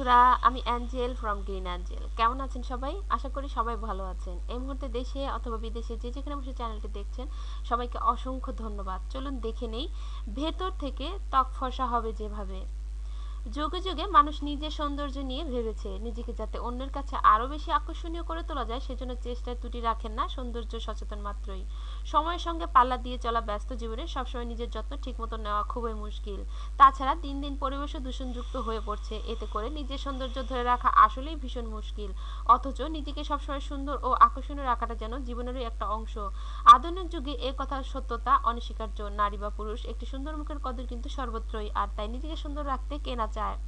বন্ধুরা, আমি Angel from green Angel. কেমন আছেন সবাই? আশা করি সবাই ভালো আছেন। এই মুহূর্তে দেশে অথবা বিদেশে যে যেখানে বসে চ্যানেলটি দেখছেন সবাইকে অসংখ্য ধন্যবাদ। চলুন দেখে নেই ভেতর থেকে ত্বক ফর্সা হবে যেভাবে। যুগে যুগে মানুষ নিজের সৌন্দর্য নিয়ে ভেবেছে, নিজেকে যাতে অন্যের কাছে আরো বেশি আকর্ষণীয় করে তোলা যায় সেজন্য চেষ্টায় ত্রুটি রাখেন না সৌন্দর্য সচেতন মাত্রই। সময়ের সঙ্গে পাল্লা দিয়ে চলা ব্যস্ত জীবনে সবসময় নিজের যত্ন ঠিকমতো নেওয়া খুবই মুশকিল। তাছাড়া দিন দিন পরিবেশও দূষণযুক্ত হয়ে পড়ছে, এতে করে নিজের সৌন্দর্য ধরে রাখা আসলেই ভীষণ মুশকিল। অথচ নিজেকে সবসময় সুন্দর ও আকর্ষণীয় রাখাটা যেন জীবনেরই একটা অংশ। আধুনিক যুগে এ কথার সত্যতা অনস্বীকার্য। নারী বা পুরুষ একটি সুন্দর মুখের কদর কিন্তু সর্বত্রই, আর তাই নিজেকে সুন্দর রাখতে কে না চায়।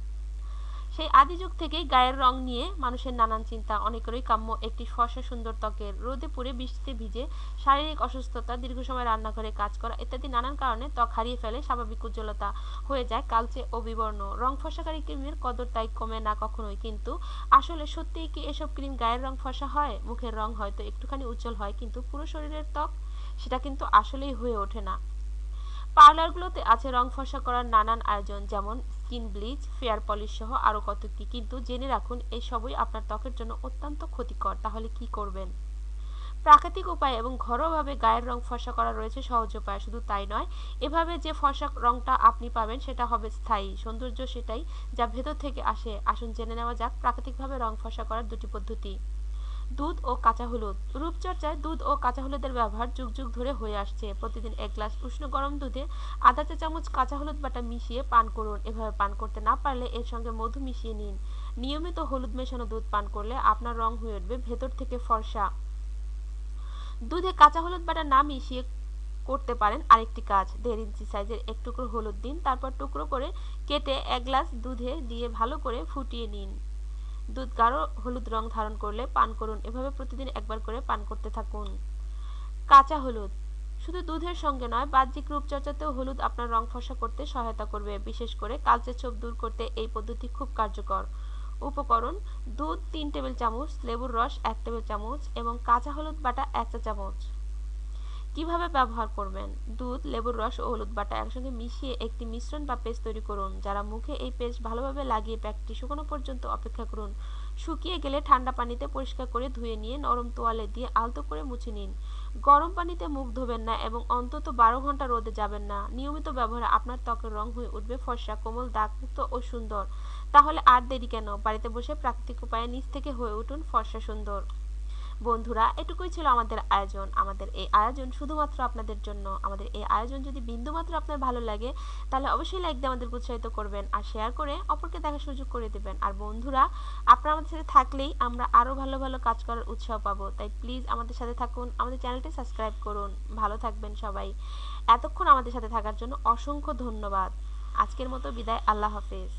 সেই আদি যুগ থেকেই গায়ের রং নিয়ে মানুষের নানান চিন্তা। অনেকেরই কাম্য একটি ফর্সা সুন্দর ত্বকের। রোদে পুড়ে বৃষ্টিতে ভিজে, শারীরিক অসুস্থতা, দীর্ঘ সময় রান্নাঘরে কাজ করা ইত্যাদি নানান কারণে ত্বক হারিয়ে ফেলে স্বাভাবিক উজ্জ্বলতা, হয়ে যায় কালচে ও বিবর্ণ। রং ফর্সাকারী ক্রিমের কদর তাই কমে না কখনোই। কিন্তু আসলে সত্যিই কি এসব ক্রিম গায়ের রং ফর্সা হয়? মুখের রং হয়তো একটুখানি উজ্জ্বল হয়, কিন্তু পুরো শরীরের ত্বক সেটা কিন্তু আসলেই হয়ে ওঠে না। পার্লারগুলোতে আছে রং ফর্সা করার নানান আয়োজন, যেমন স্কিন ব্লিচ, ফেয়ার পলিশ সহ আরও কত কি। কিন্তু জেনে রাখুন, এই সবই আপনার ত্বকের জন্য অত্যন্ত ক্ষতিকর। তাহলে কি করবেন? প্রাকৃতিক উপায় এবং ঘরোয়াভাবে গায়ের রং ফর্সা করা রয়েছে সহজ উপায়। শুধু তাই নয়, এভাবে যে ফর্সা রংটা আপনি পাবেন সেটা হবে স্থায়ী। সৌন্দর্য সেটাই যা ভেতর থেকে আসে। আসুন জেনে নেওয়া যাক প্রাকৃতিকভাবে রং ফর্সা করার দুটি পদ্ধতি। দুধ ও কাঁচা হলুদ। রূপচর্চায় দুধ ও কাঁচা হলুদের ব্যবহার যুগ যুগ ধরে হয়ে আসছে। প্রতিদিন এক গ্লাস উষ্ণ গরম দুধে আধা চা চামচ কাঁচা হলুদ বাটা মিশিয়ে পান করুন। এভাবে পান করতে না পারলে এর সঙ্গে মধু মিশিয়ে নিন। নিয়মিত হলুদ মেশানো দুধ পান করলে আপনার রং হয়ে উঠবে ভেতর থেকে ফর্সা। দুধে কাঁচা হলুদ বাটা না মিশিয়ে করতে পারেন আরেকটি কাজ। 1.5 ইঞ্চি সাইজের এক টুকরো হলুদ দিন, তারপর টুকরো করে কেটে এক গ্লাস দুধে দিয়ে ভালো করে ফুটিয়ে নিন। দুধ গাঢ় হলুদ রং ধারণ করলে পান করুন। এভাবে প্রতিদিন একবার করে পান করতে থাকুন। কাঁচা হলুদ। শুধু দুধের সঙ্গে নয়, বাহ্যিক রূপচর্চাতেও হলুদ আপনার রং ফর্সা করতে সহায়তা করবে। বিশেষ করে কালচে ছোপ দূর করতে এই পদ্ধতি খুব কার্যকর। উপকরণ: দুধ 3 টেবিল চামচ, লেবুর রস 1 টেবিল চামচ এবং কাঁচা হলুদ বাটা 1 চা চামচ। কিভাবে ব্যবহার করবেন? দুধ, লেবুর রস ও হলুদ বাটা একসঙ্গে মিশিয়ে একটি মিশ্রণ বা পেস্ট তৈরি করুন। যারা মুখে এই পেস্ট ভালোভাবে লাগিয়ে প্যাকটি শুকানো পর্যন্ত অপেক্ষা করুন। শুকিয়ে গেলে ঠান্ডা পানিতে পরিষ্কার করে ধুয়ে নিয়ে নরম তোয়ালে দিয়ে আলতো করে মুছে নিন। গরম পানিতে মুখ ধোবেন না এবং অন্তত 12 ঘন্টা রোদে যাবেন না। নিয়মিত ব্যবহারে আপনার ত্বকের রং হয়ে উঠবে ফর্সা, কোমল, দাগমুক্ত ও সুন্দর। তাহলে আর দেরি কেন? বাড়িতে বসে প্রাকৃতিক উপায়ে নিজ থেকে হয়ে উঠুন ফর্সা সুন্দর। বন্ধুরা, এটুকুই ছিল আমাদের আয়োজন। আমাদের এই আয়োজন শুধুমাত্র আপনাদের জন্য। আমাদের এই আয়োজন যদি বিন্দুমাত্র আপনার ভালো লাগে তাহলে অবশ্যই লাইক দিয়ে আমাদেরকে উৎসাহিত করবেন আর শেয়ার করে অপরকে দেখার সুযোগ করে দেবেন। আর বন্ধুরা, আপনারা আমাদের সাথে থাকলেই আমরা আরও ভালো ভালো কাজ করার উৎসাহ পাবো। তাই প্লিজ আমাদের সাথে থাকুন, আমাদের চ্যানেলটি সাবস্ক্রাইব করুন। ভালো থাকবেন সবাই। এতক্ষণ আমাদের সাথে থাকার জন্য অসংখ্য ধন্যবাদ। আজকের মতো বিদায়। আল্লাহ হাফেজ।